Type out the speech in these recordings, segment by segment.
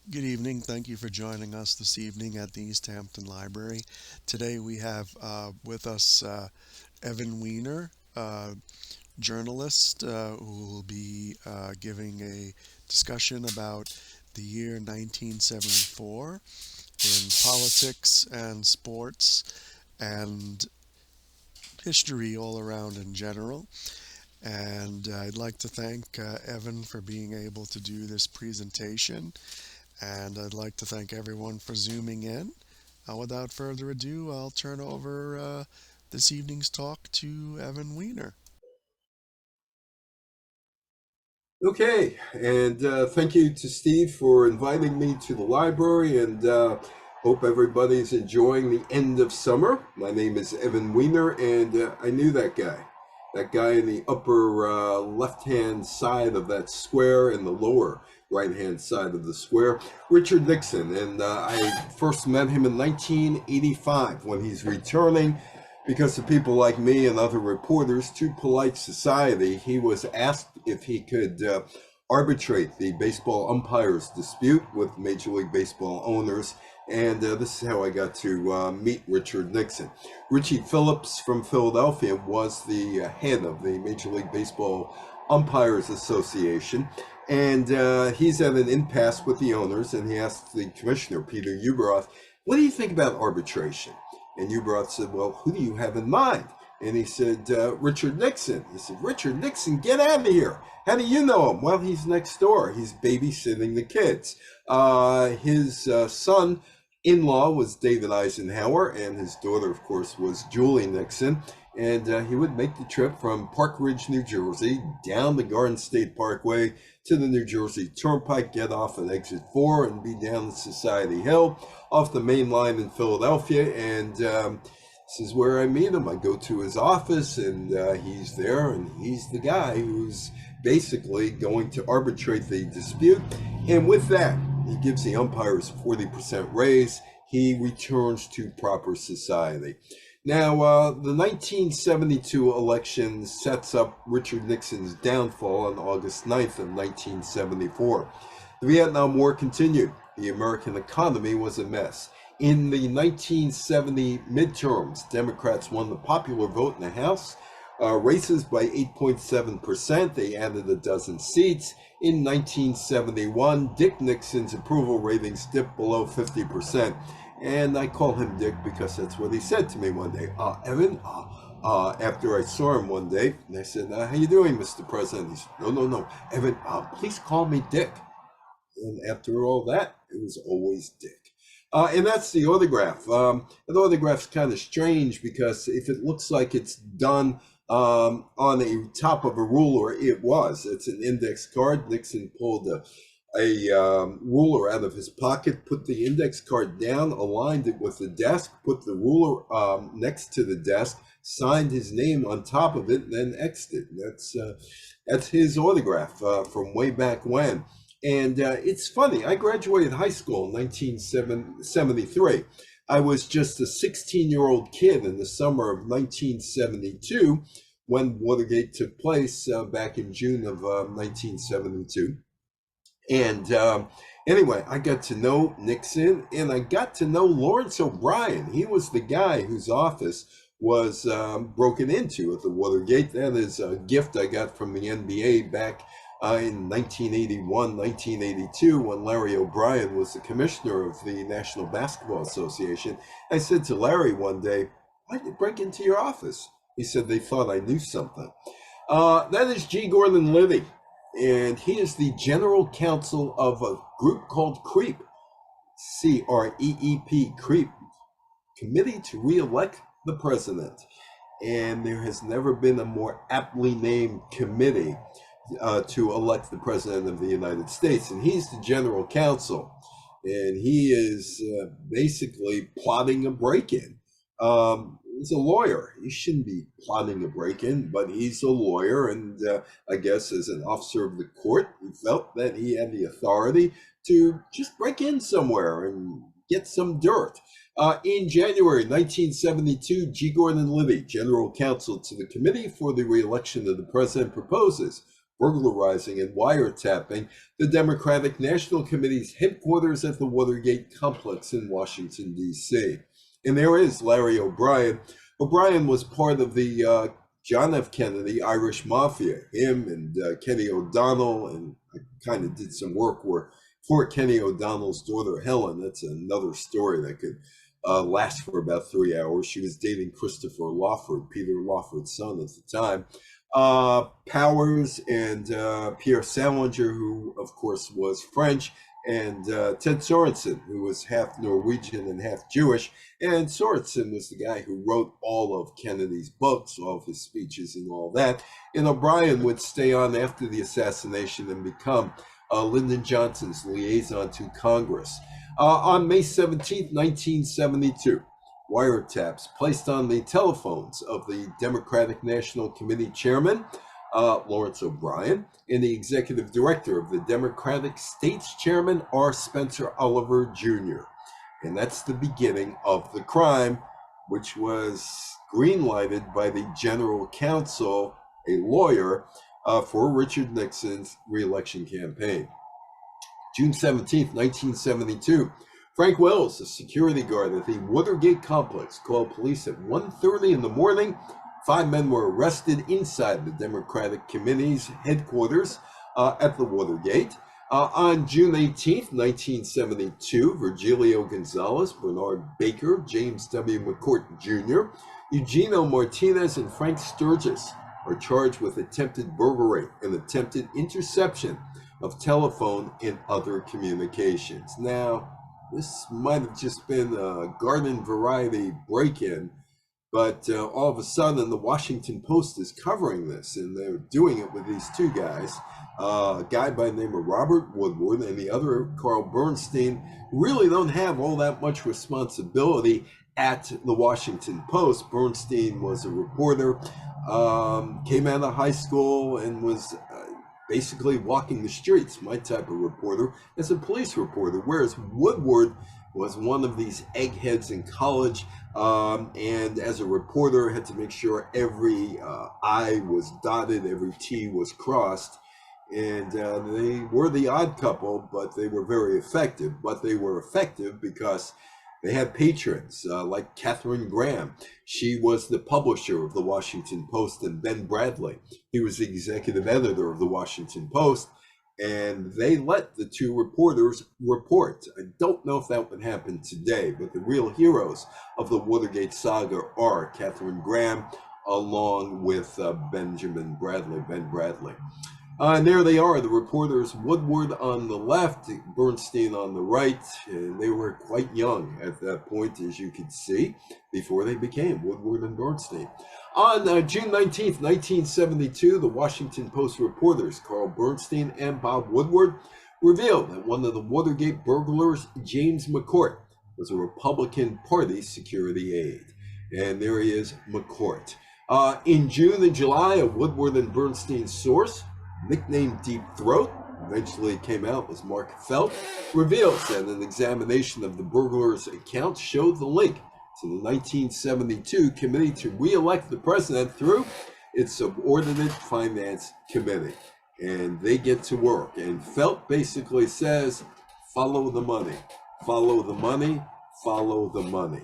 Good evening. Thank you for joining us this evening at the East Hampton Library. Today we have with us Evan Weiner, journalist, who will be giving a discussion about the year 1974 in politics and sports and history all around in general. And I'd like to thank Evan for being able to do this presentation. And I'd like to thank everyone for zooming in. Without further ado, I'll turn over this evening's talk to Evan Weiner. Okay, and thank you to Steve for inviting me to the library, and hope everybody's enjoying the end of summer. My name is Evan Weiner, and I knew that guy in the upper left-hand side of that square and the lower right-hand side of the square, Richard Nixon, and I first met him in 1985 when he's returning because of people like me and other reporters to polite society. He was asked if he could arbitrate the baseball umpires dispute with Major League Baseball owners. And this is how I got to meet Richard Nixon. Richie Phillips from Philadelphia was the head of the Major League Baseball Umpires Association. And he's at an impasse with the owners, and he asked the commissioner, Peter Ueberroth, what do you think about arbitration? And Ueberroth said, well, who do you have in mind? And he said, Richard Nixon. He said, Richard Nixon, get out of here. How do you know him? Well, he's next door. He's babysitting the kids. His son-in-law was David Eisenhower, and his daughter, of course, was Julie Nixon. And he would make the trip from Park Ridge, New Jersey, down the Garden State Parkway to the New Jersey Turnpike, get off at exit 4 and be down the Society Hill off the main line in Philadelphia. And this is where I meet him. I go to his office, and he's there, and he's the guy who's basically going to arbitrate the dispute. And with that, he gives the umpires a 40% raise. He returns to proper society. Now, the 1972 election sets up Richard Nixon's downfall on August 9th of 1974. The Vietnam War continued. The American economy was a mess. In the 1970 midterms, Democrats won the popular vote in the House, races by 8.7%. They added a dozen seats. In 1971, Dick Nixon's approval ratings dipped below 50%. And I call him Dick because that's what he said to me one day. Evan, after I saw him one day, and I said, how you doing, Mr. President? He said, no, Evan, please call me Dick. And after all that, it was always Dick. And that's the autograph. The autograph's kind of strange because if it looks like it's done on a top of a ruler, it was. It's an index card. Nixon pulled a ruler out of his pocket, put the index card down, aligned it with the desk, put the ruler next to the desk, signed his name on top of it, and then X'd it. That's his autograph from way back when. And it's funny, I graduated high school in 1973. I was just a 16-year-old kid in the summer of 1972 when Watergate took place back in June of 1972. And anyway, I got to know Nixon, and I got to know Lawrence O'Brien. He was the guy whose office was broken into at the Watergate. That is a gift I got from the NBA back in 1981, 1982, when Larry O'Brien was the commissioner of the National Basketball Association. I said to Larry one day, why did they break into your office? He said they thought I knew something. That is G. Gordon Liddy. And he is the general counsel of a group called CREEP, C-R-E-E-P, CREEP, Committee to Re-elect the President. And there has never been a more aptly named committee to elect the President of the United States. And he's the general counsel. And he is basically plotting a break-in. He's a lawyer. He shouldn't be plotting a break-in, but he's a lawyer, and I guess as an officer of the court, he felt that he had the authority to just break in somewhere and get some dirt. In January 1972, G. Gordon Liddy, general counsel to the Committee for the Re-election of the President, proposes burglarizing and wiretapping the Democratic National Committee's headquarters at the Watergate complex in Washington, D.C. And there is Larry O'Brien. O'Brien was part of the John F. Kennedy Irish Mafia. Him and Kenny O'Donnell, and I kind of did some work for Kenny O'Donnell's daughter Helen. That's another story that could last for about 3 hours. She was dating Christopher Lawford, Peter Lawford's son at the time. Powers and Pierre Salinger, who of course was French, and Ted Sorensen, who was half Norwegian and half Jewish. And Sorensen was the guy who wrote all of Kennedy's books, all of his speeches and all that. And O'Brien would stay on after the assassination and become Lyndon Johnson's liaison to Congress. On May 17, 1972, wiretaps placed on the telephones of the Democratic National Committee chairman, Lawrence O'Brien, and the executive director of the Democratic States chairman, R. Spencer Oliver Jr. And that's the beginning of the crime, which was green-lighted by the general counsel, a lawyer, for Richard Nixon's re-election campaign. June 17, 1972, Frank Wells, a security guard at the Watergate complex, called police at 1:30 in the morning. 5 men were arrested inside the Democratic Committee's headquarters at the Watergate. On June 18, 1972, Virgilio Gonzalez, Bernard Baker, James W. McCourt Jr., Eugenio Martinez, and Frank Sturgis are charged with attempted burglary and attempted interception of telephone and other communications. Now, this might have just been a garden variety break-in, but all of a sudden the Washington Post is covering this, and they're doing it with these two guys, a guy by the name of Robert Woodward and the other, Carl Bernstein, really don't have all that much responsibility at the Washington Post. Bernstein was a reporter, came out of high school and was basically walking the streets, my type of reporter, as a police reporter, whereas Woodward was one of these eggheads in college, and as a reporter had to make sure every I was dotted, every T was crossed, and they were the odd couple, but they were very effective. But they were effective because they had patrons like Katharine Graham. She was the publisher of the Washington Post, and Ben Bradley, he was the executive editor of the Washington Post, and they let the two reporters report. I don't know if that would happen today, but the real heroes of the Watergate saga are Katharine Graham along with Ben Bradley. And there they are, the reporters, Woodward on the left, Bernstein on the right, and they were quite young at that point, as you could see, before they became Woodward and Bernstein. On June 19th, 1972, the Washington Post reporters, Carl Bernstein and Bob Woodward, revealed that one of the Watergate burglars, James McCourt, was a Republican Party security aide. And there he is, McCourt. In June and July, a Woodward and Bernstein source, nicknamed Deep Throat, eventually came out as Mark Felt, reveals that an examination of the burglar's account showed the link to the 1972 Committee to re-elect the president through its subordinate finance committee. And they get to work. And Felt basically says, follow the money, follow the money, follow the money.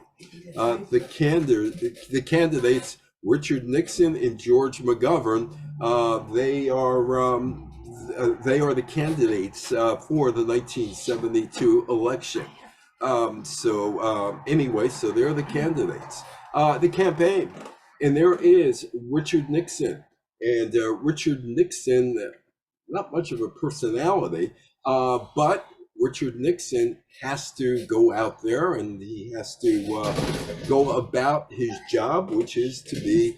The candidates, Richard Nixon and George McGovern, they are the candidates for the 1972 election. Anyway, so they're the candidates. The campaign, and there is Richard Nixon. And Richard Nixon, not much of a personality, but Richard Nixon has to go out there and he has to go about his job, which is to be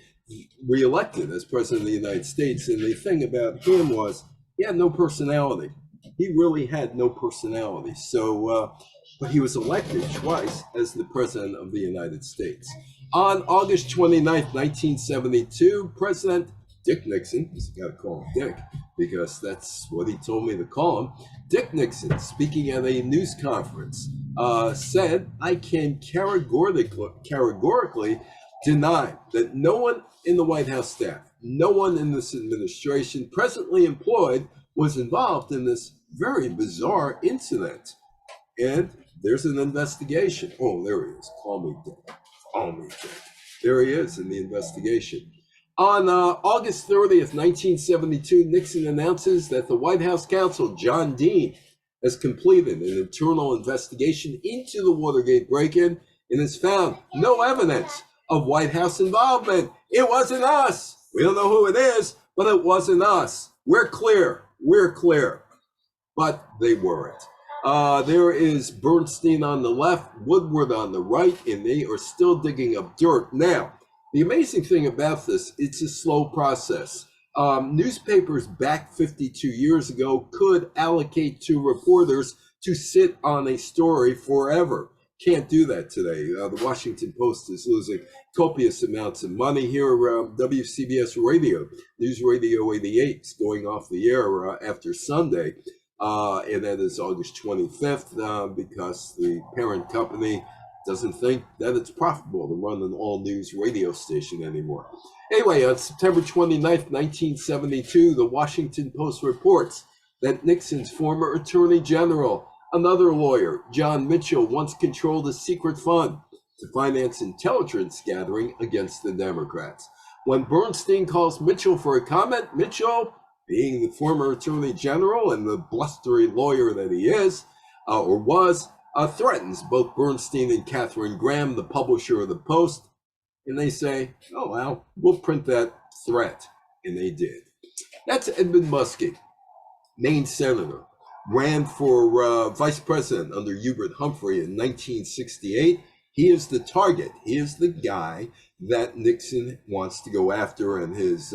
reelected as president of the United States. And the thing about him was he had no personality. He really had no personality. So, but he was elected twice as the president of the United States. On August 29th, 1972, President Dick Nixon, I gotta call him Dick because that's what he told me to call him. Dick Nixon, speaking at a news conference, said, I can categorically denied that no one in the White House staff, no one in this administration presently employed was involved in this very bizarre incident. And there's an investigation. Oh, there he is. Call me Dick. Call me Dick. There he is in the investigation. On August 30th, 1972, Nixon announces that the White House counsel, John Dean, has completed an internal investigation into the Watergate break-in and has found no evidence of White House involvement. It wasn't us. We don't know who it is, but it wasn't us. We're clear. We're clear. But they weren't. There is Bernstein on the left, Woodward on the right, and they are still digging up dirt. Now, the amazing thing about this, it's a slow process. Newspapers back 52 years ago could allocate 2 reporters to sit on a story forever. Can't do that today. The Washington Post is losing copious amounts of money here. WCBS Radio, News Radio 88 is going off the air after Sunday. And that is August 25th because the parent company doesn't think that it's profitable to run an all-news radio station anymore. Anyway, on September 29th, 1972, the Washington Post reports that Nixon's former Attorney General, another lawyer, John Mitchell, once controlled a secret fund to finance intelligence gathering against the Democrats. When Bernstein calls Mitchell for a comment, Mitchell, being the former Attorney General and the blustery lawyer that he is, or was, threatens both Bernstein and Katharine Graham, the publisher of the Post, and they say, oh, well, we'll print that threat. And they did. That's Edmund Muskie, Maine senator, ran for vice president under Hubert Humphrey in 1968. He is the target. He is the guy that Nixon wants to go after and his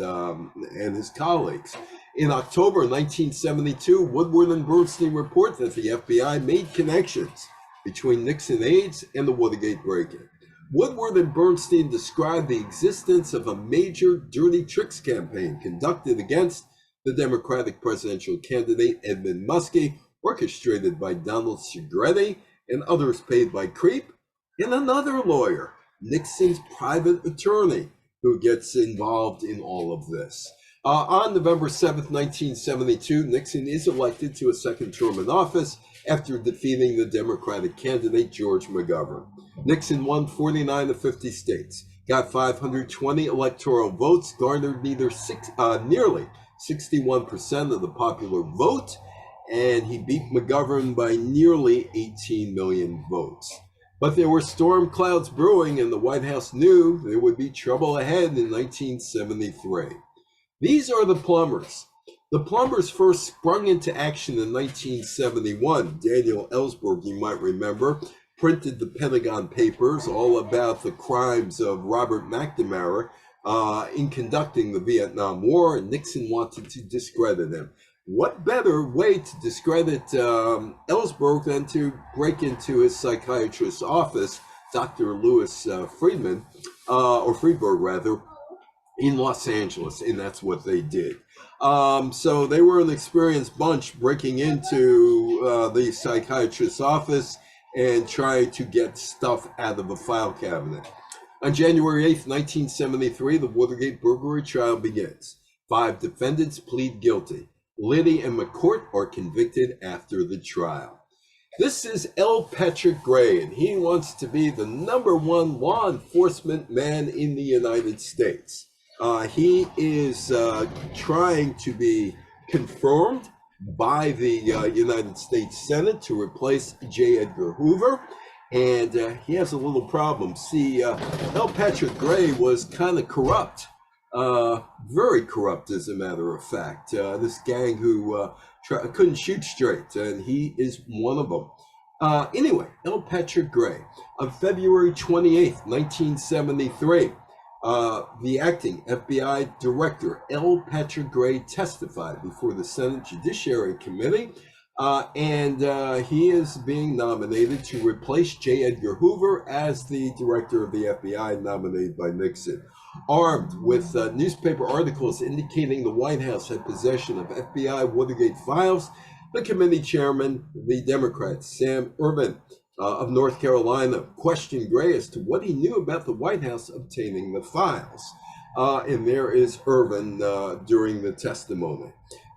colleagues. In October 1972, Woodward and Bernstein report that the FBI made connections between Nixon aides and the Watergate break-in. Woodward and Bernstein described the existence of a major dirty tricks campaign conducted against the Democratic presidential candidate Edmund Muskie, orchestrated by Donald Segretti and others paid by Creep, and another lawyer, Nixon's private attorney, who gets involved in all of this. On November 7th, 1972, Nixon is elected to a second term in office after defeating the Democratic candidate George McGovern. Nixon won 49 of 50 states, got 520 electoral votes, garnered nearly 61% of the popular vote, and he beat McGovern by nearly 18 million votes. But there were storm clouds brewing, and the White House knew there would be trouble ahead in 1973. These are the plumbers. The plumbers first sprung into action in 1971. Daniel Ellsberg, you might remember, printed the Pentagon Papers all about the crimes of Robert McNamara in conducting the Vietnam War, and Nixon wanted to discredit him. What better way to discredit Ellsberg than to break into his psychiatrist's office, Dr. Louis Friedberg, in Los Angeles, and that's what they did. So they were an experienced bunch breaking into the psychiatrist's office and trying to get stuff out of a file cabinet. On January 8th, 1973, the Watergate burglary trial begins. 5 defendants plead guilty. Liddy and McCourt are convicted after the trial. This is L. Patrick Gray, and he wants to be the #1 law enforcement man in the United States. He is trying to be confirmed by the United States Senate to replace J. Edgar Hoover, and he has a little problem. See, L. Patrick Gray was kind of corrupt, very corrupt as a matter of fact. This gang who couldn't shoot straight, and he is one of them. Anyway, L. Patrick Gray, on February 28th, 1973, the acting FBI director, L. Patrick Gray, testified before the Senate Judiciary Committee, and he is being nominated to replace J. Edgar Hoover as the director of the FBI, nominated by Nixon. Armed with newspaper articles indicating the White House had possession of FBI Watergate files, the committee chairman, the Democrat, Sam Ervin, of North Carolina questioned Gray as to what he knew about the White House obtaining the files. And there is Irvin during the testimony.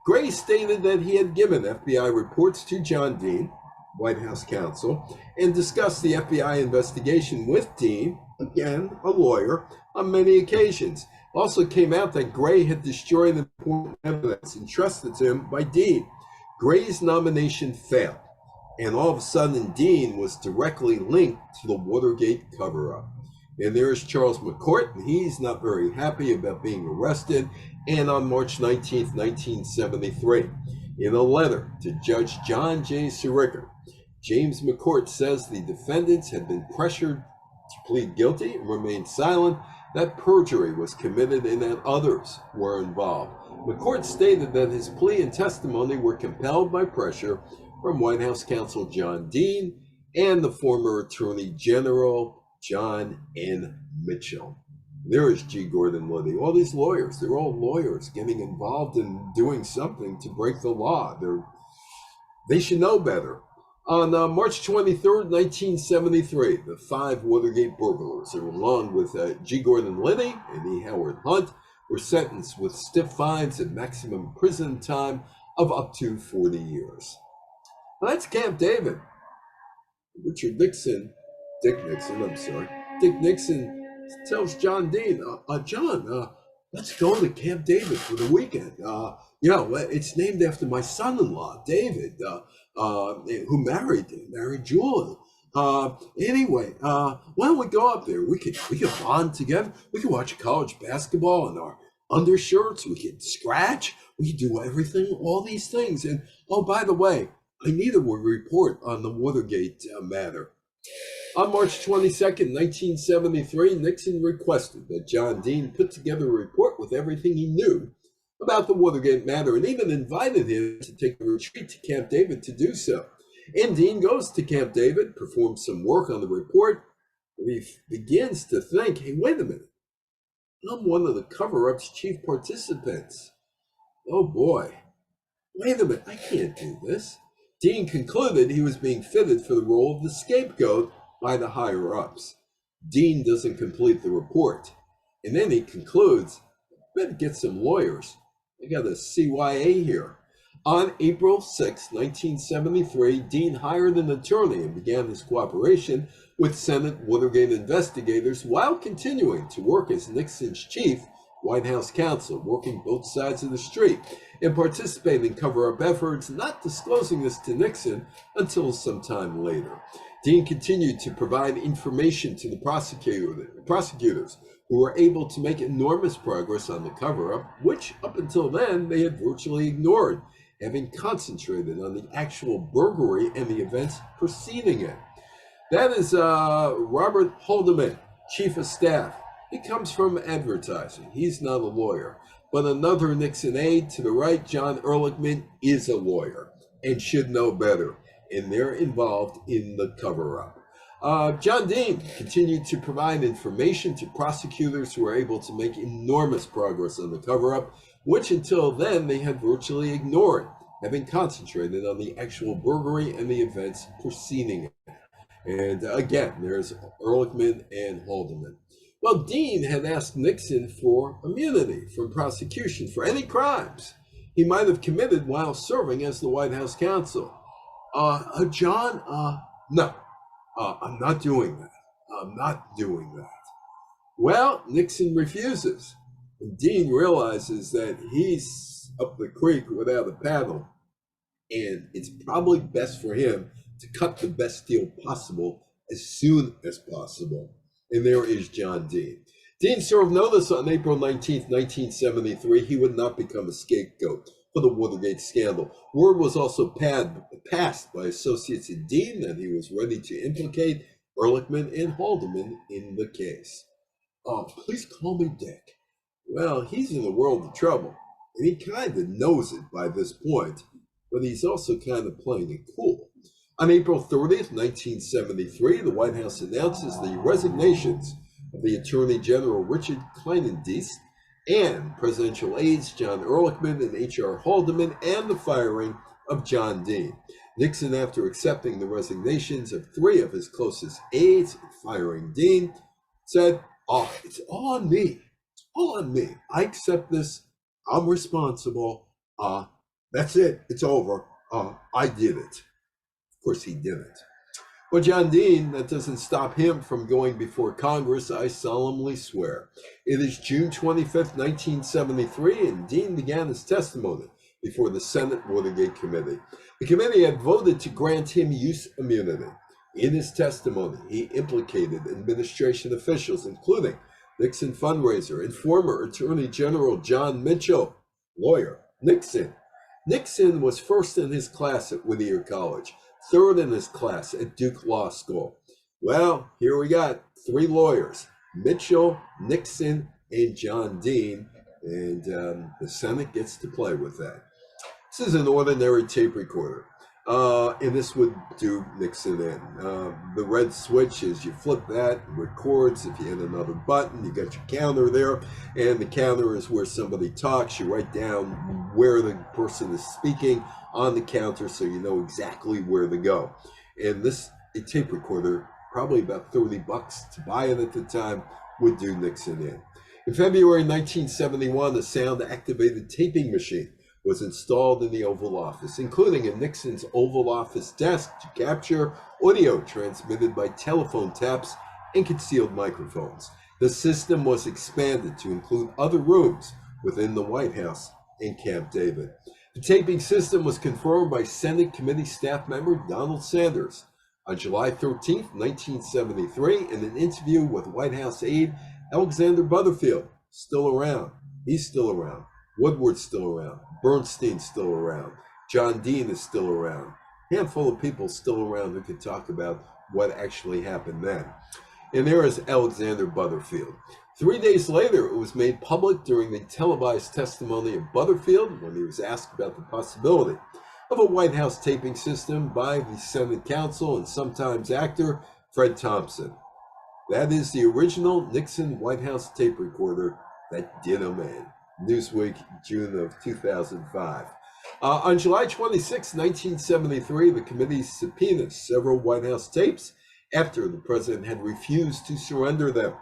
Gray stated that he had given FBI reports to John Dean, White House counsel, and discussed the FBI investigation with Dean, again, a lawyer, on many occasions. Also came out that Gray had destroyed important evidence entrusted to him by Dean. Gray's nomination failed, and all of a sudden Dean was directly linked to the Watergate cover-up. And there's Charles McCourt, and he's not very happy about being arrested. And on March 19th, 1973, in a letter to Judge John J. Sirica, James McCourt says the defendants had been pressured to plead guilty and remain silent, that perjury was committed and that others were involved. McCourt stated that his plea and testimony were compelled by pressure from White House counsel John Dean and the former Attorney General John N. Mitchell. There is G. Gordon Liddy. All these lawyers, they're all lawyers getting involved in doing something to break the law. They should know better. On March 23rd, 1973, the 5 Watergate burglars, along with G. Gordon Liddy and E. Howard Hunt, were sentenced with stiff fines and maximum prison time of up to 40 years. Now, that's Camp David. Dick Nixon tells John Dean, John, let's go to Camp David for the weekend. It's named after my son-in-law, David, who married Julie. Anyway, why don't we go up there? We could bond together. We could watch college basketball in our undershirts. We could scratch. We could do everything, all these things. And oh, by the way, I need a report on the Watergate matter. On March 22nd, 1973, Nixon requested that John Dean put together a report with everything he knew about the Watergate matter and even invited him to take a retreat to Camp David to do so. And Dean goes to Camp David, performs some work on the report, and he begins to think, hey, wait a minute, I'm one of the cover-up's chief participants. Oh boy, wait a minute, I can't do this. Dean concluded he was being fitted for the role of the scapegoat by the higher-ups. Dean doesn't complete the report, and then he concludes, better get some lawyers. I got a CYA here. On April 6, 1973, Dean hired an attorney and began his cooperation with Senate Watergate investigators while continuing to work as Nixon's chief White House counsel, working both sides of the street and participating in cover-up efforts, not disclosing this to Nixon until some time later. Dean continued to provide information to the prosecutors, who were able to make enormous progress on the cover-up, which up until then they had virtually ignored, having concentrated on the actual burglary and the events preceding it. That is Robert Haldeman, chief of staff. He comes from advertising. He's not a lawyer. But another Nixon aide to the right, John Ehrlichman, is a lawyer and should know better. And they're involved in the cover-up. John Dean continued to provide information to prosecutors who were able to make enormous progress on the cover-up, which until then they had virtually ignored, having concentrated on the actual burglary and the events preceding it. And again, there's Ehrlichman and Haldeman. Well, Dean had asked Nixon for immunity from prosecution for any crimes he might have committed while serving as the White House counsel. John, no, I'm not doing that. I'm not doing that. Well, Nixon refuses. And Dean realizes that he's up the creek without a paddle, and it's probably best for him to cut the best deal possible as soon as possible. And there is John Dean. Dean served notice on April 19th, 1973, he would not become a scapegoat for the Watergate scandal. Word was also passed by associates of Dean that he was ready to implicate Ehrlichman and Haldeman in the case. Please call me Dick. Well, he's in a world of trouble, and he kind of knows it by this point, but he's also kind of playing it cool. On April 30th, 1973, the White House announces the resignations of the Attorney General Richard Kleindienst and presidential aides John Ehrlichman and H.R. Haldeman, and the firing of John Dean. Nixon, after accepting the resignations of 3 of his closest aides and firing Dean, said, "Oh, it's all on me. It's all on me. I accept this. I'm responsible. That's it. It's over. I did it." Of course, he didn't. Well, John Dean, that doesn't stop him from going before Congress, I solemnly swear. It is June 25th, 1973, and Dean began his testimony before the Senate Watergate Committee. The committee had voted to grant him use immunity. In his testimony, he implicated administration officials, including Nixon fundraiser and former Attorney General John Mitchell, lawyer Nixon. Nixon was first in his class at Whittier College, third in his class at Duke Law School. Well, here we got 3 lawyers, Mitchell, Nixon, and John Dean, and the Senate gets to play with that. This is an ordinary tape recorder, and this would do Nixon in. The red switch is you flip that, it records. If you hit another button, you got your counter there, and the counter is where somebody talks. You write down where the person is speaking on the counter so you know exactly where to go. And a tape recorder, probably about $30 to buy it at the time, would do Nixon in. In February 1971, a sound-activated taping machine was installed in the Oval Office, including in Nixon's Oval Office desk to capture audio transmitted by telephone taps and concealed microphones. The system was expanded to include other rooms within the White House and Camp David. The taping system was confirmed by Senate Committee staff member Donald Sanders on July 13, 1973, in an interview with White House aide Alexander Butterfield. Still around. He's still around. Woodward's still around. Bernstein's still around. John Dean is still around. A handful of people still around who could talk about what actually happened then. And there is Alexander Butterfield. 3 days later, it was made public during the televised testimony of Butterfield when he was asked about the possibility of a White House taping system by the Senate counsel and sometimes actor Fred Thompson. That is the original Nixon White House tape recorder that did him in. Newsweek, June of 2005. On July 26, 1973, the committee subpoenaed several White House tapes after the president had refused to surrender them.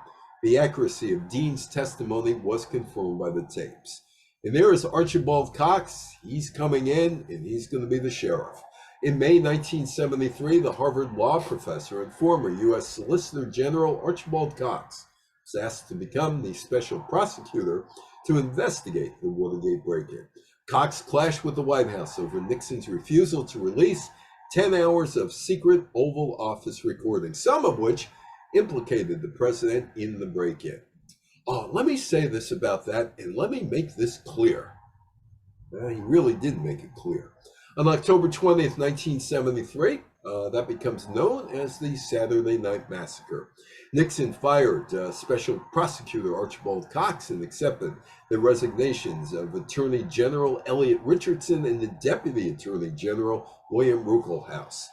The accuracy of Dean's testimony was confirmed by the tapes. And there is Archibald Cox. He's coming in, and he's going to be the sheriff. In May 1973, the Harvard law professor and former U.S. Solicitor General Archibald Cox was asked to become the special prosecutor to investigate the Watergate break-in. Cox clashed with the White House over Nixon's refusal to release 10 hours of secret Oval Office recordings, some of which implicated the president in the break-in. Let me say this about that, and let me make this clear. He really did make it clear. On October 20th, 1973, that becomes known as the Saturday Night Massacre. Nixon fired Special Prosecutor Archibald Cox and accepted the resignations of Attorney General Elliot Richardson and the Deputy Attorney General William Ruckelshaus.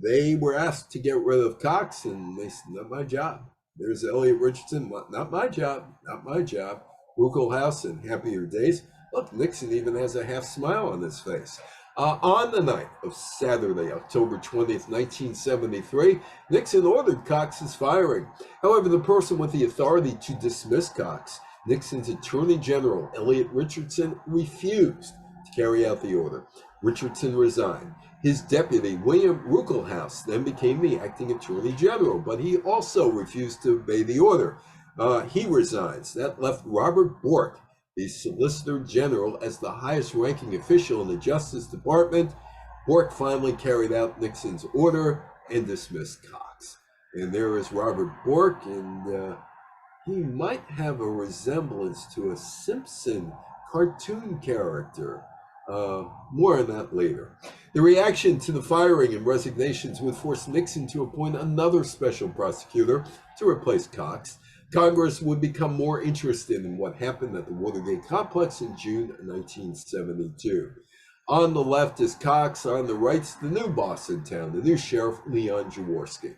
They were asked to get rid of Cox, and they said, "Not my job." There's Elliot Richardson, "Not my job, not my job." Ruckelshaus in happier days. Look, Nixon even has a half smile on his face. On the night of Saturday, October 20th, 1973, Nixon ordered Cox's firing. However, the person with the authority to dismiss Cox, Nixon's Attorney General Elliot Richardson, refused to carry out the order. Richardson resigned. His deputy, William Ruckelshaus, then became the acting Attorney General, but he also refused to obey the order. He resigns. That left Robert Bork, the Solicitor General, as the highest ranking official in the Justice Department. Bork finally carried out Nixon's order and dismissed Cox. And there is Robert Bork, and he might have a resemblance to a Simpson cartoon character. More on that later. The reaction to the firing and resignations would force Nixon to appoint another special prosecutor to replace Cox. Congress would become more interested in what happened at the Watergate complex in June 1972. On the left is Cox, on the right's the new boss in town, the new sheriff, Leon Jaworski.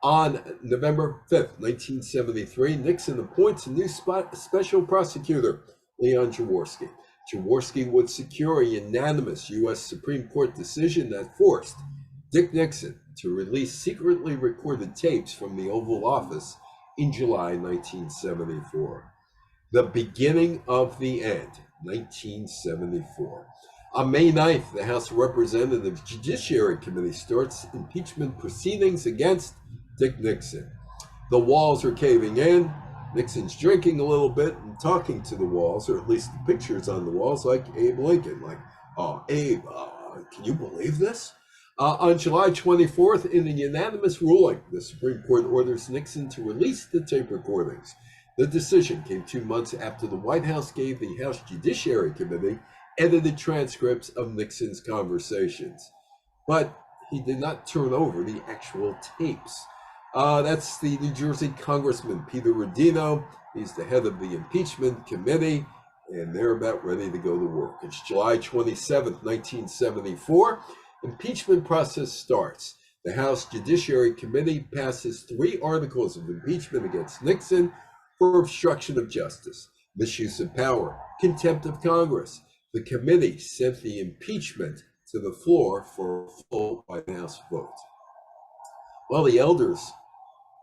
On November 5th, 1973, Nixon appoints a new special prosecutor, Leon Jaworski. Jaworski would secure a unanimous U.S. Supreme Court decision that forced Dick Nixon to release secretly recorded tapes from the Oval Office in July 1974. The beginning of the end, 1974. On May 9th, the House of Representatives Judiciary Committee starts impeachment proceedings against Dick Nixon. The walls are caving in. Nixon's drinking a little bit and talking to the walls, or at least the pictures on the walls, like Abe Lincoln. Like, oh, Abe, can you believe this? On July 24th, in a unanimous ruling, the Supreme Court orders Nixon to release the tape recordings. The decision came 2 months after the White House gave the House Judiciary Committee edited transcripts of Nixon's conversations. But he did not turn over the actual tapes. That's the New Jersey Congressman Peter Rodino. He's the head of the impeachment committee, and they're about ready to go to work. It's July 27th, 1974. Impeachment process starts. The House Judiciary Committee passes 3 articles of impeachment against Nixon for obstruction of justice, misuse of power, contempt of Congress. The committee sent the impeachment to the floor for a full White House vote. Well, the elders,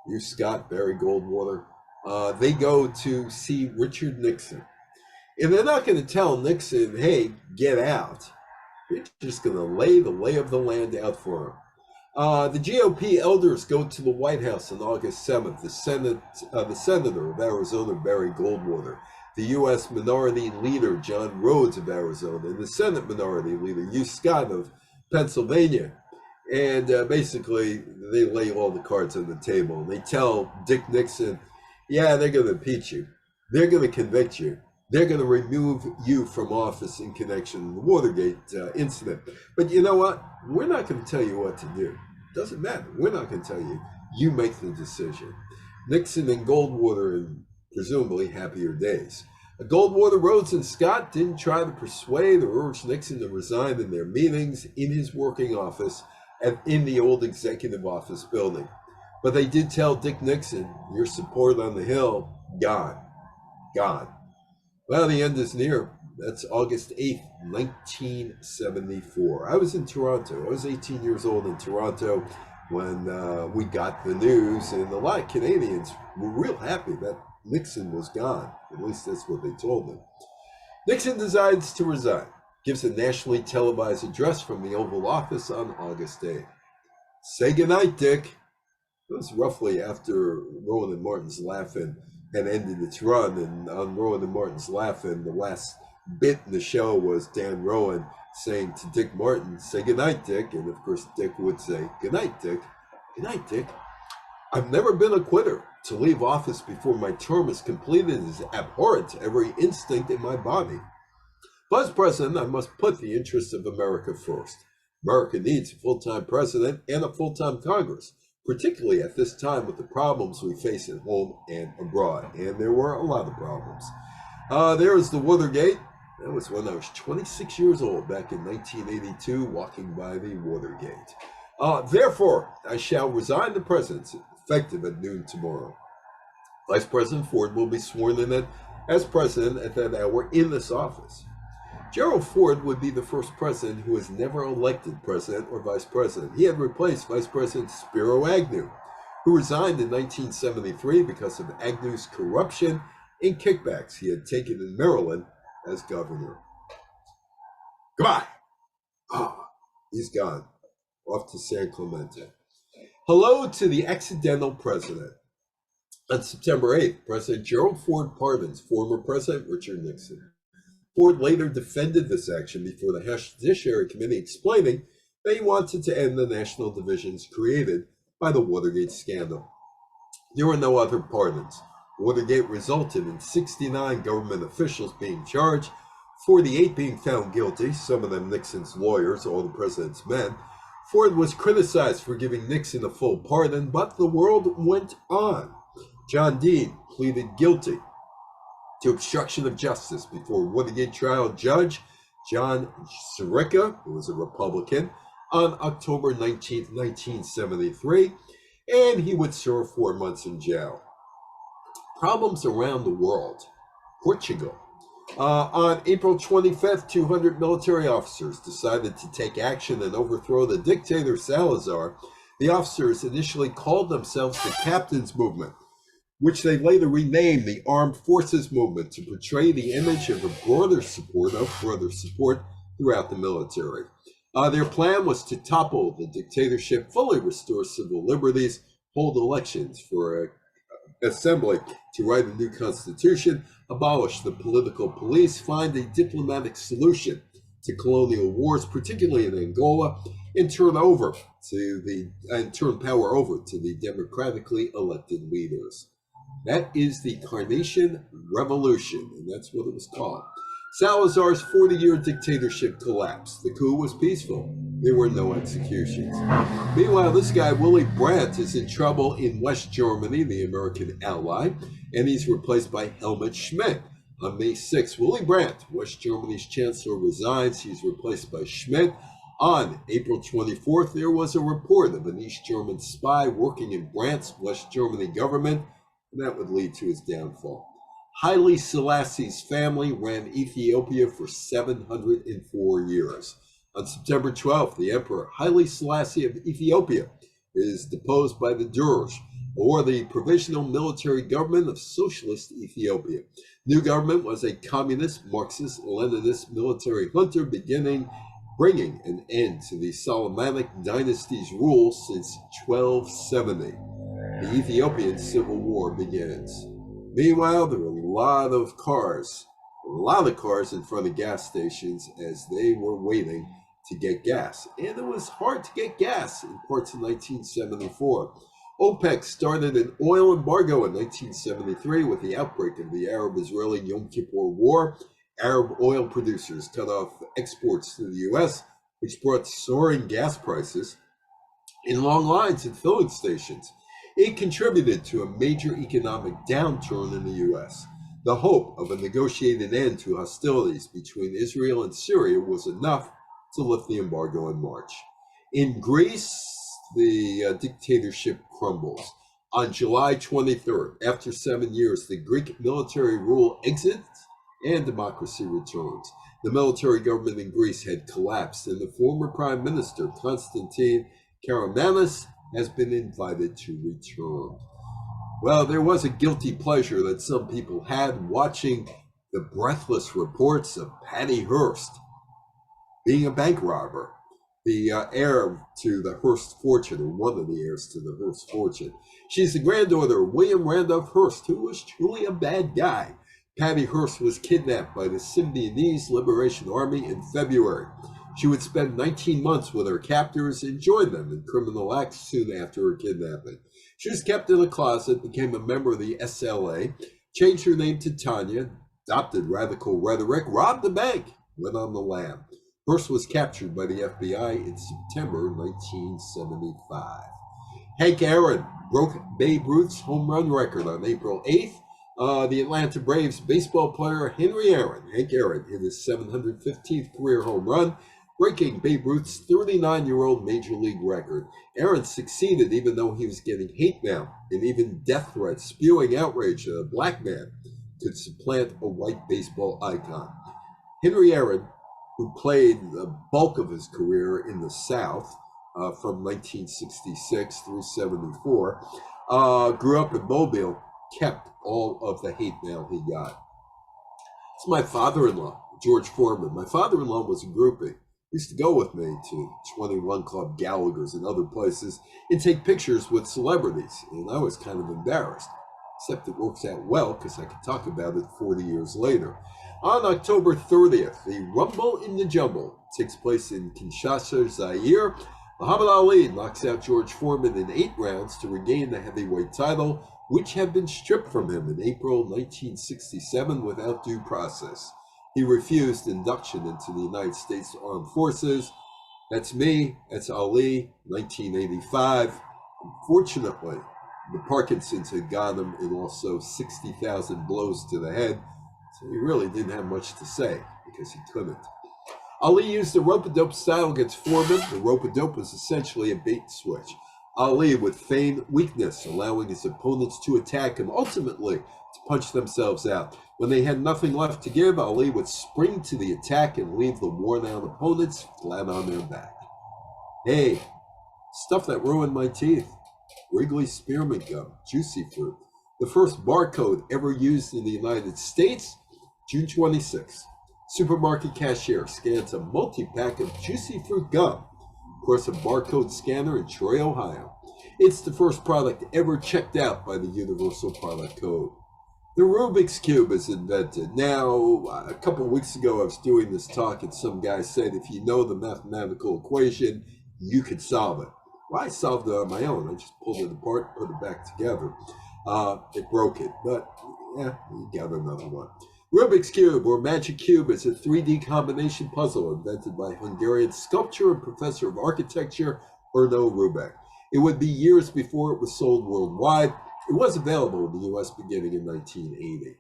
you Scott, Barry Goldwater, they go to see Richard Nixon. And they're not going to tell Nixon, hey, get out. They're just going to lay the lay of the land out for him. The GOP elders go to the White House on August 7th. The senator of Arizona, Barry Goldwater, the U.S. Minority Leader, John Rhodes of Arizona, and the Senate Minority Leader, Hugh Scott of Pennsylvania. And basically, they lay all the cards on the table. They tell Dick Nixon, yeah, they're going to impeach you. They're going to convict you. They're going to remove you from office in connection with the Watergate incident. But you know what? We're not going to tell you what to do. Doesn't matter. We're not going to tell you. You make the decision. Nixon and Goldwater in presumably happier days. Goldwater, Rhodes, and Scott didn't try to persuade or urge Nixon to resign in their meetings in his working office and in the old executive office building. But they did tell Dick Nixon, your support on the Hill, gone. Gone. Well, the end is near. That's August 8th, 1974. I was in Toronto. I was 18 years old in Toronto when we got the news, and a lot of Canadians were real happy that Nixon was gone. At least that's what they told me. Nixon decides to resign, gives a nationally televised address from the Oval Office on August 8th. Say goodnight, Dick. It was roughly after Rowan and Martin's Laugh-In had ended its run, and on Rowan and Martin's Laugh-In, the last bit in the show was Dan Rowan saying to Dick Martin, say goodnight, Dick, and of course Dick would say, goodnight, Dick. Goodnight, Dick. I've never been a quitter. To leave office before my term is completed is abhorrent to every instinct in my body. But as president, I must put the interests of America first. America needs a full-time president and a full-time Congress, particularly at this time with the problems we face at home and abroad. And there were a lot of problems. There was the Watergate. That was when I was 26 years old, back in 1982, walking by the Watergate. Therefore, I shall resign the presidency, effective at noon tomorrow. Vice President Ford will be sworn in as president at that hour in this office. Gerald Ford would be the first president who was never elected president or vice president. He had replaced Vice President Spiro Agnew, who resigned in 1973 because of Agnew's corruption and kickbacks he had taken in Maryland as governor. Goodbye. He's gone. Off to San Clemente. Hello to the accidental president. On September 8th, President Gerald Ford pardons former President Richard Nixon. Ford later defended this action before the House Judiciary Committee, explaining that he wanted to end the national divisions created by the Watergate scandal. There were no other pardons. Watergate resulted in 69 government officials being charged, 48 being found guilty, some of them Nixon's lawyers, all the president's men. Ford was criticized for giving Nixon a full pardon, but the world went on. John Dean pleaded guilty to obstruction of justice before Watergate trial judge John Sirica, who was a Republican, on October 19, 1973, and he would serve 4 months in jail. Problems around the world. Portugal. On April 25th, 200 military officers decided to take action and overthrow the dictator Salazar. The officers initially called themselves the Captains Movement, which they later renamed the Armed Forces Movement to portray the image of a broader support throughout the military. Their plan was to topple the dictatorship, fully restore civil liberties, hold elections for assembly to write a new constitution, abolish the political police, find a diplomatic solution to colonial wars, particularly in Angola, and turn power over to the democratically elected leaders. That is the Carnation Revolution, and that's what it was called. Salazar's 40-year dictatorship collapsed. The coup was peaceful. There were no executions. Meanwhile, this guy, Willy Brandt, is in trouble in West Germany, the American ally, and he's replaced by Helmut Schmidt. On May 6th, Willy Brandt, West Germany's chancellor, resigns. He's replaced by Schmidt. On April 24th, there was a report of an East German spy working in Brandt's West Germany government, and that would lead to his downfall. Haile Selassie's family ran Ethiopia for 704 years. On September 12th, the Emperor Haile Selassie of Ethiopia is deposed by the Dervish, or the Provisional Military Government of Socialist Ethiopia. New government was a communist, Marxist, Leninist military junta bringing an end to the Solomonic dynasty's rule since 1270. The Ethiopian Civil War begins. Meanwhile, there were a lot of cars in front of gas stations as they were waiting to get gas. And it was hard to get gas in parts of 1974. OPEC started an oil embargo in 1973 with the outbreak of the Arab-Israeli Yom Kippur War. Arab oil producers cut off exports to the U.S., which brought soaring gas prices in long lines at filling stations. It contributed to a major economic downturn in the U.S. The hope of a negotiated end to hostilities between Israel and Syria was enough to lift the embargo in March. In Greece, the dictatorship crumbles. On July 23rd, after 7 years, the Greek military rule exits and democracy returns. The military government in Greece had collapsed, and the former prime minister, Konstantin Karamanlis, has been invited to return. Well, there was a guilty pleasure that some people had watching the breathless reports of Patty Hearst being a bank robber, the heir to the Hearst fortune, or one of the heirs to the Hearst fortune. She's the granddaughter of William Randolph Hearst, who was truly a bad guy. Patty Hearst was kidnapped by the Symbionese Liberation Army in February. She would spend 19 months with her captors and join them in criminal acts soon after her kidnapping. She was kept in a closet, became a member of the SLA, changed her name to Tanya, adopted radical rhetoric, robbed the bank, went on the lam. Hearst was captured by the FBI in September 1975. Hank Aaron broke Babe Ruth's home run record on April 8th. The Atlanta Braves baseball player Hank Aaron, hit his 715th career home run, breaking Babe Ruth's 39-year-old major league record. Aaron succeeded even though he was getting hate mail and even death threats, spewing outrage that a black man could supplant a white baseball icon. Henry Aaron, who played the bulk of his career in the South from 1966 through 74, grew up in Mobile, kept all of the hate mail he got. It's my father-in-law, George Foreman. My father-in-law was a groupie. He used to go with me to 21 Club Gallagher's and other places and take pictures with celebrities, and I was kind of embarrassed, except it works out well because I could talk about it 40 years later. On October 30th, the Rumble in the Jumble takes place in Kinshasa, Zaire. Muhammad Ali knocks out George Foreman in 8 rounds to regain the heavyweight title, which had been stripped from him in April 1967 without due process. He refused induction into the United States Armed Forces. That's me, that's Ali, 1985. Unfortunately, the Parkinson's had got him and also 60,000 blows to the head, so he really didn't have much to say because he couldn't. Ali used the rope-a-dope style against Foreman. The rope-a-dope was essentially a bait switch. Ali would feign weakness, allowing his opponents to attack him, ultimately to punch themselves out. When they had nothing left to give, Ali would spring to the attack and leave the worn-out opponents flat on their back. Hey, stuff that ruined my teeth. Wrigley spearmint gum, juicy fruit. The first barcode ever used in the United States, June 26. Supermarket cashier scans a multi-pack of juicy fruit gum across a barcode scanner in Troy, Ohio. It's the first product ever checked out by the Universal Product Code. The Rubik's Cube is invented. Now, a couple of weeks ago, I was doing this talk, and some guy said, if you know the mathematical equation, you could solve it. Well, I solved it on my own. I just pulled it apart, put it back together. It broke it, but yeah, you got another one. Rubik's Cube, or Magic Cube, is a 3D combination puzzle invented by Hungarian sculptor and professor of architecture, Erno Rubik. It would be years before it was sold worldwide. It was available in the U.S. beginning in 1980.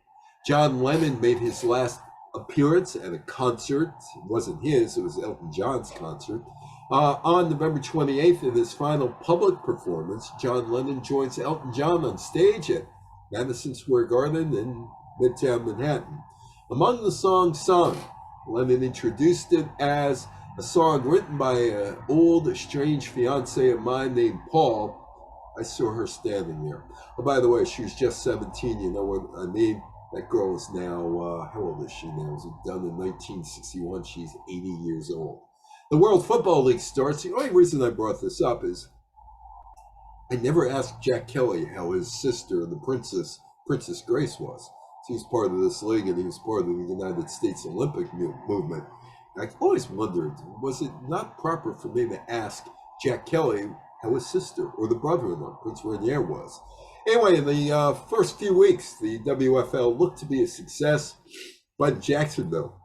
John Lennon made his last appearance at a concert. It wasn't his, it was Elton John's concert. On November 28th, in his final public performance, John Lennon joins Elton John on stage at Madison Square Garden in Midtown Manhattan. Among the songs sung, Lennon introduced it as a song written by an old, estranged fiancé of mine named Paul. I saw her standing there. Oh, by the way, she was just 17. You know what I mean? That girl is now, how old is she now? It was done in 1961. She's 80 years old. The World Football League starts. The only reason I brought this up is I never asked Jack Kelly how his sister, the Princess Grace, was. He was part of this league, and he was part of the United States Olympic movement. I always wondered, was it not proper for me to ask Jack Kelly how his sister or the brother-in-law, Prince Rainier, was? Anyway, in the first few weeks, the WFL looked to be a success, but in Jacksonville,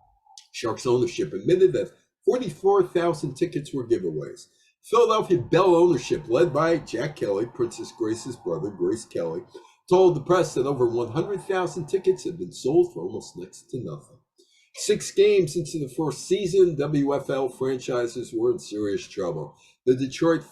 Sharks ownership admitted that 44,000 tickets were giveaways. Philadelphia Bell ownership, led by Jack Kelly, Princess Grace's brother, Grace Kelly, told the press that over 100,000 tickets had been sold for almost next to nothing. 6 games into the first season, WFL franchises were in serious trouble. The Detroit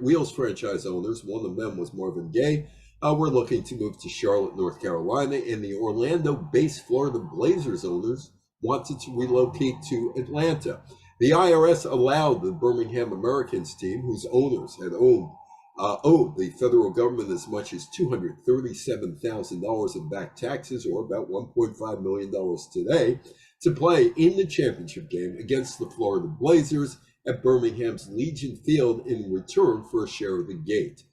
Wheels franchise owners, one of them was Marvin Gaye, were looking to move to Charlotte, North Carolina, and the Orlando-based Florida Blazers owners wanted to relocate to Atlanta. The IRS allowed the Birmingham Americans team, whose owners had owed the federal government as much as $237,000 in back taxes, or about $1.5 million today, to play in the championship game against the Florida Blazers at Birmingham's Legion Field in return for a share of the gate.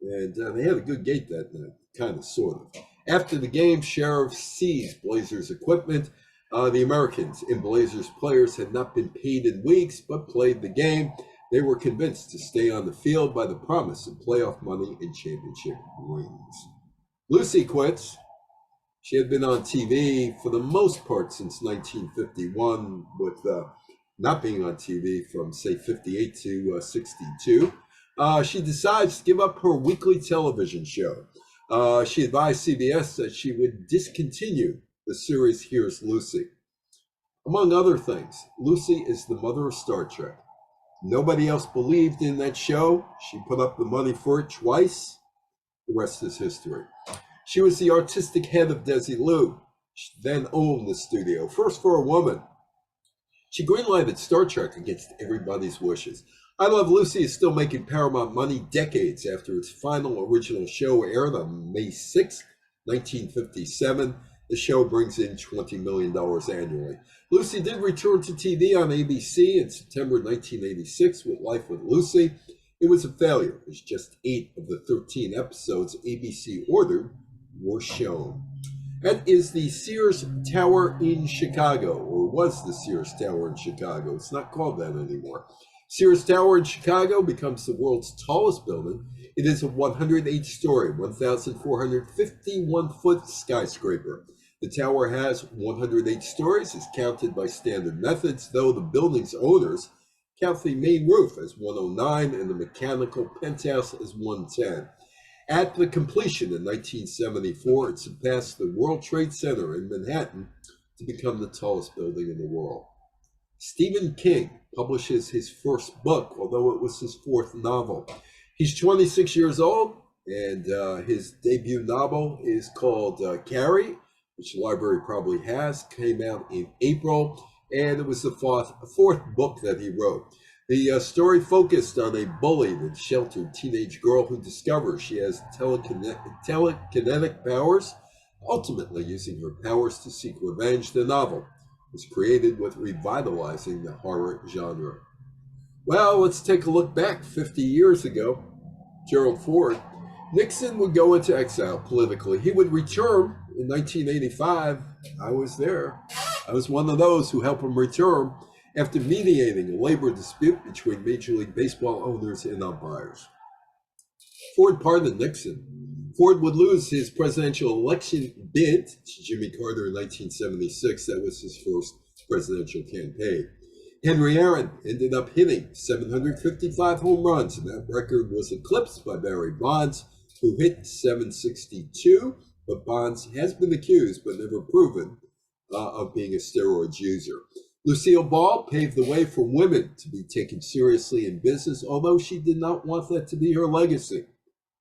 And they had a good gate that night, kind of, sort of. After the game, sheriffs seized Blazers equipment. The Americans and Blazers players had not been paid in weeks, but played the game. They were convinced to stay on the field by the promise of playoff money and championship rings. Lucy quits. She had been on TV for the most part since 1951, with not being on TV from, say, 58 to 62. She decides to give up her weekly television show. She advised CBS that she would discontinue the series Here's Lucy. Among other things, Lucy is the mother of Star Trek. Nobody else believed in that show. She put up the money for it twice. The rest is history. She was the artistic head of Desilu. She then owned the studio, first for a woman. She greenlighted Star Trek against everybody's wishes. I Love Lucy is still making Paramount money decades after its final original show aired on May 6, 1957. The show brings in $20 million annually. Lucy did return to TV on ABC in September 1986 with Life with Lucy. It was a failure, as just 8 of the 13 episodes ABC ordered were shown. That is the Sears Tower in Chicago, or was the Sears Tower in Chicago. It's not called that anymore. Sears Tower in Chicago becomes the world's tallest building. It is a 108-story, 1,451-foot skyscraper. The tower has 108 stories, as counted by standard methods, though the building's owners count the main roof as 109 and the mechanical penthouse as 110. At the completion in 1974, it surpassed the World Trade Center in Manhattan to become the tallest building in the world. Stephen King publishes his first book, although it was his 4th novel. He's 26 years old, and his debut novel is called Carrie, which the library probably has, came out in April, and it was the fourth book that he wrote. The story focused on a bullied and sheltered teenage girl who discovers she has telekinetic powers, ultimately using her powers to seek revenge. The novel was created with revitalizing the horror genre. Well, let's take a look back 50 years ago. Gerald Ford. Nixon would go into exile politically. He would return in 1985. I was there. I was one of those who helped him return after mediating a labor dispute between Major League Baseball owners and umpires. Ford pardoned Nixon. Ford would lose his presidential election bid to Jimmy Carter in 1976. That was his first presidential campaign. Henry Aaron ended up hitting 755 home runs, and that record was eclipsed by Barry Bonds, who hit 762, but Bonds has been accused but never proven of being a steroids user. Lucille Ball paved the way for women to be taken seriously in business, although she did not want that to be her legacy.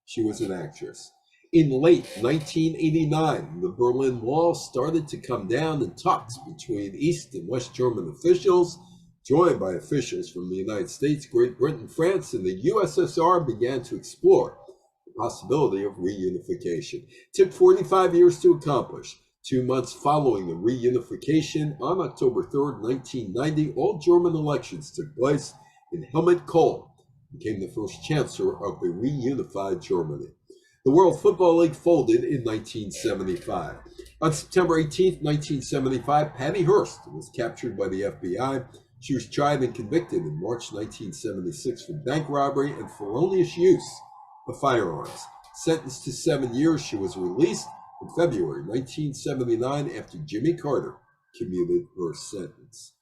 She was an actress. In late 1989, the Berlin Wall started to come down, and talks between East and West German officials, joined by officials from the United States, Great Britain, France, and the USSR, began to explore the possibility of reunification. It took 45 years to accomplish. 2 months following the reunification, on October 3rd, 1990, all German elections took place, and Helmut Kohl became the first chancellor of the reunified Germany. The World Football League folded in 1975. On September 18th, 1975, Patty Hearst was captured by the FBI. She was tried and convicted in March 1976 for bank robbery and felonious use of firearms. Sentenced to 7 years, she was released in February 1979 after Jimmy Carter commuted her sentence.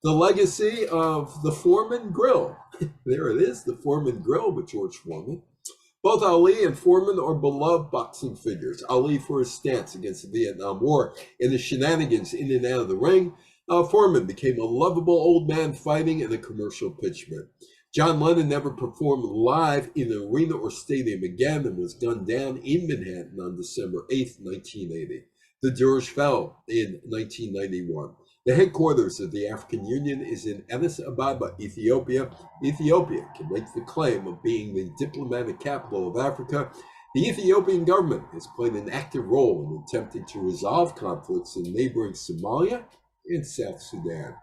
The legacy of the Foreman Grill. There it is, the Foreman Grill with George Foreman. Both Ali and Foreman are beloved boxing figures. Ali for his stance against the Vietnam War and the shenanigans in and out of the ring. Foreman became a lovable old man fighting in a commercial pitchman. John Lennon never performed live in an arena or stadium again and was gunned down in Manhattan on December 8th, 1980. The dirge fell in 1991. The headquarters of the African Union is in Addis Ababa, Ethiopia. Ethiopia can make the claim of being the diplomatic capital of Africa. The Ethiopian government has played an active role in attempting to resolve conflicts in neighboring Somalia and South Sudan.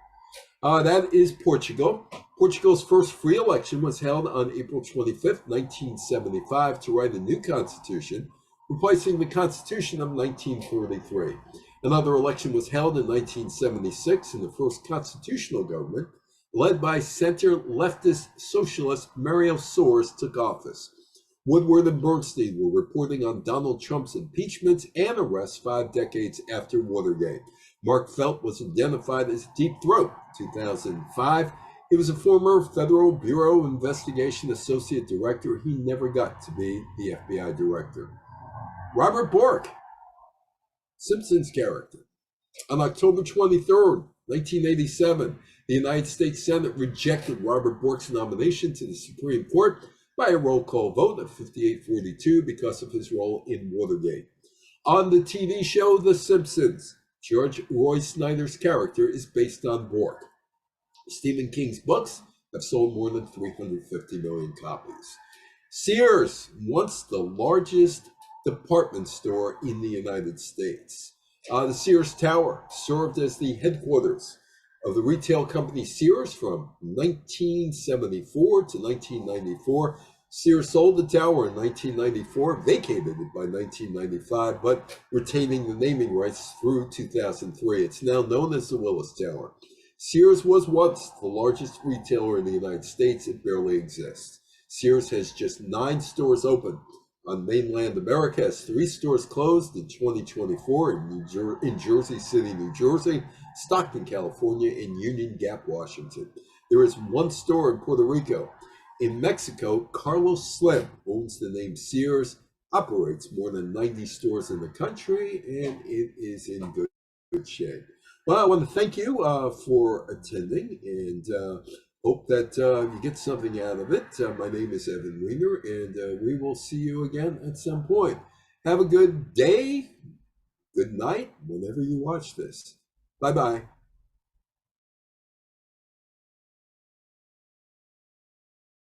That is Portugal. Portugal's first free election was held on April 25th, 1975, to write a new constitution, replacing the constitution of 1943. Another election was held in 1976, and the first constitutional government, led by center-leftist socialist Mario Soares, took office. Woodward and Bernstein were reporting on Donald Trump's impeachment and arrests 5 decades after Watergate. Mark Felt was identified as Deep Throat in 2005. He was a former Federal Bureau of Investigation Associate Director. He never got to be the FBI Director. Robert Bork, Simpsons character. On October 23rd, 1987, the United States Senate rejected Robert Bork's nomination to the Supreme Court by a roll call vote of 58-42 because of his role in Watergate. On the TV show The Simpsons, George Roy Snyder's character is based on Bork. Stephen King's books have sold more than 350 million copies. Sears, once the largest department store in the United States. The Sears Tower served as the headquarters of the retail company Sears from 1974 to 1994. Sears sold the tower in 1994, vacated it by 1995, but retaining the naming rights through 2003. It's now known as the Willis Tower. Sears was once the largest retailer in the United States. It barely exists. Sears has just 9 stores open on mainland America, has 3 stores closed in 2024 in Jersey City, New Jersey, Stockton, California, and Union Gap, Washington. There is 1 store in Puerto Rico. In Mexico, Carlos Slim owns the name Sears, operates more than 90 stores in the country, and it is in good shape. Well, I want to thank you for attending, and Hope that you get something out of it. My name is Evan Weiner, and we will see you again at some point. Have a good day, good night, whenever you watch this. Bye-bye.